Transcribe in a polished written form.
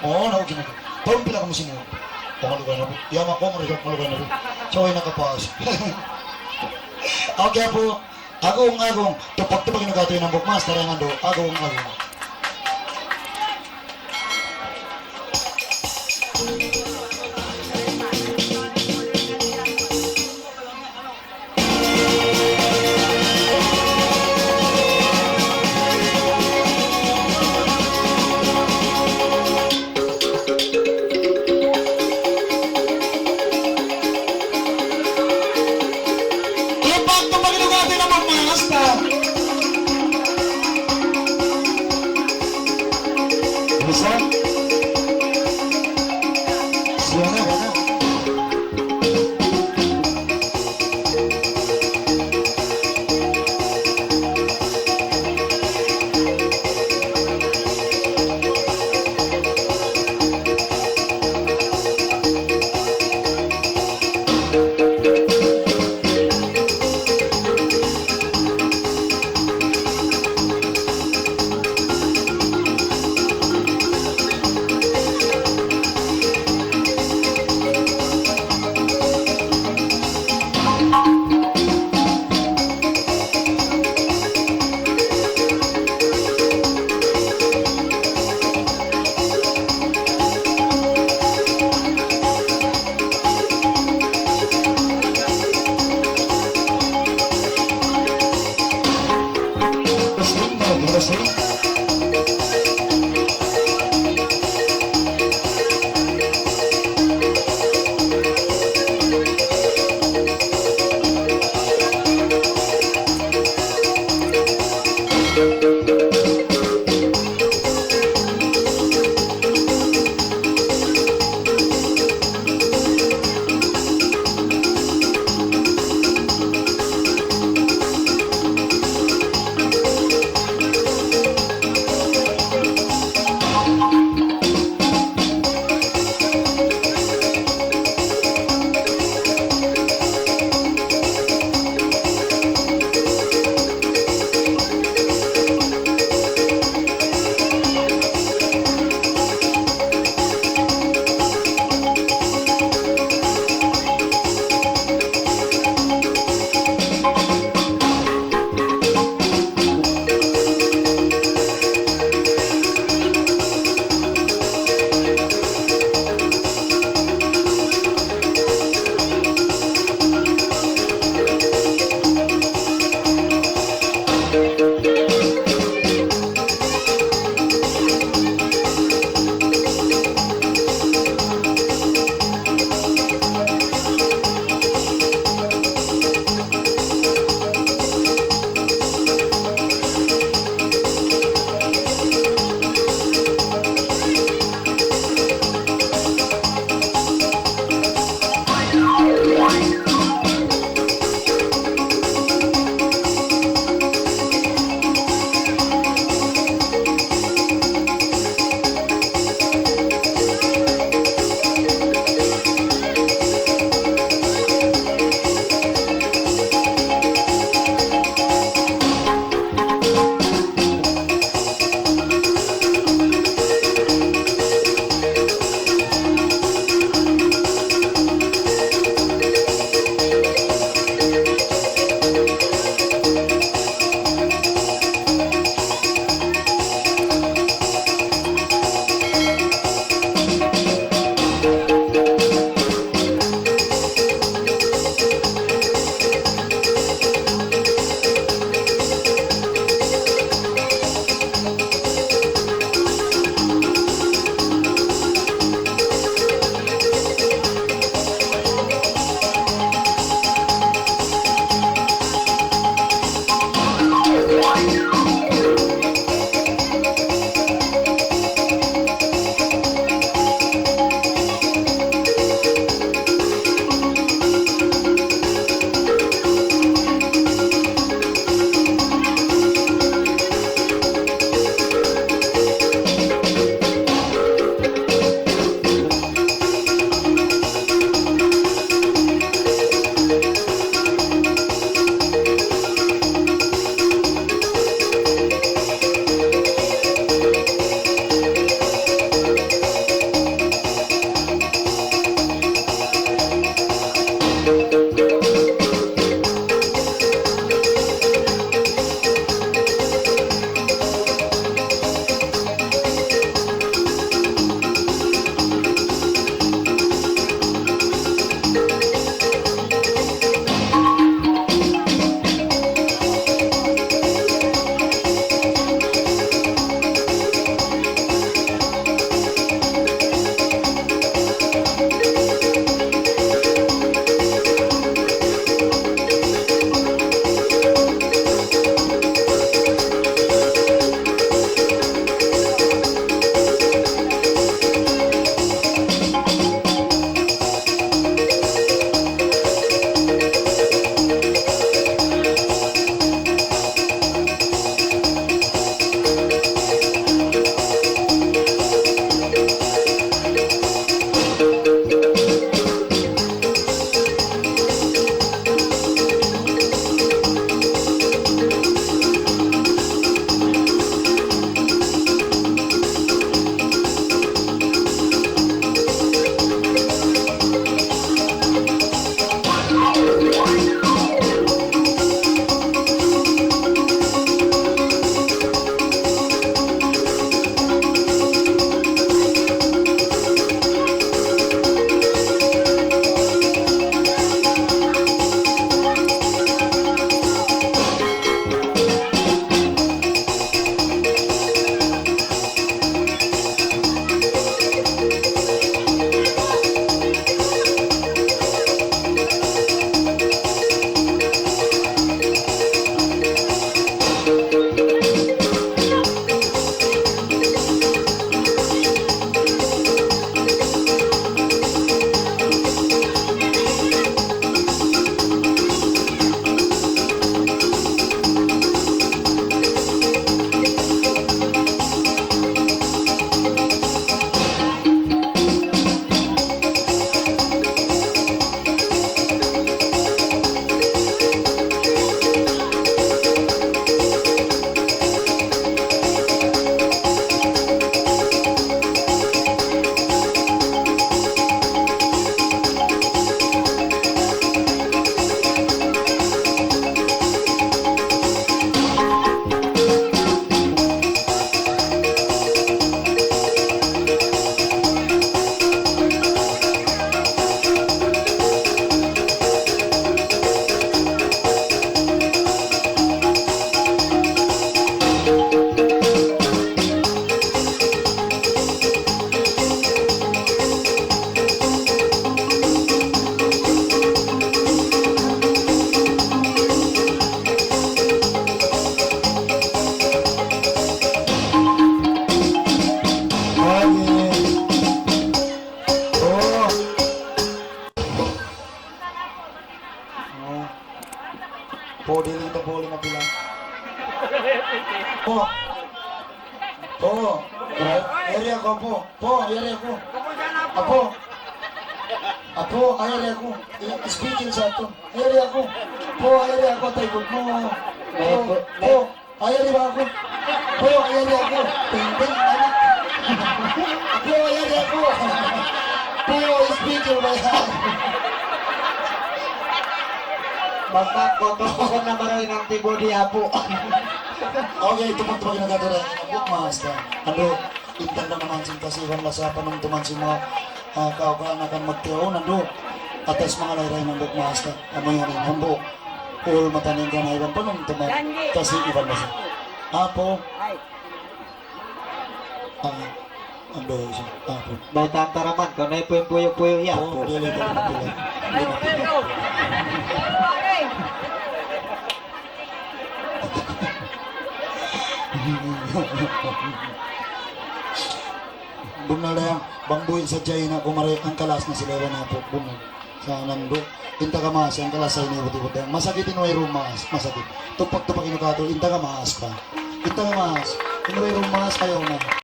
Oo, na okay na. Parang pila ka mo sinunod. Pamalugay na po. Yama ko, marisok, malugay na po. So, ay nakapas. Okay po. Agong. Tupak-tupak yung nagatoy ng bukmas. Tarangan do. Agong. Tupak-tupak yung nagatoy ng bukmas. po, ayari ako. Apo, ayari ako. Speaking sa ato. Ayari ako. Po, ayari ako. Tayo mo. Po, ayari ba ako? Po, ayari ako. Tingting, anak. Po, ayari ako. Po, speaking ba yan? Magpakoto ko na maroy ng tibodi Apo. Okay, tumag-tumag na gagawin. Abok mas ka. Ano, intan lang naman sin kasi iwan lasa pa nung tuman si mga kaukaan akan magtiyaw. Nando, atas mga layray ng buk mas ka. Ano yan rin, hambok. All matanin ka na iwan pa nung tuman. Kasi iwan lasa. Apo. Ando siya. Apo. May tantaraman ko na yung puyo-puyo iya. Oo, dili ka na pila. Bunal na yung bangbuin sa jay na kumari ang kalas na sila na po. Bunal. Sa nando. Inta ka maas. Ang kalas ay nibuti-buti. Masakitin mo yung rumas. Masakit. Tupak-tupak inukato. Inta ka maas pa. Inta ka maas. Inuwi rumas kayo na.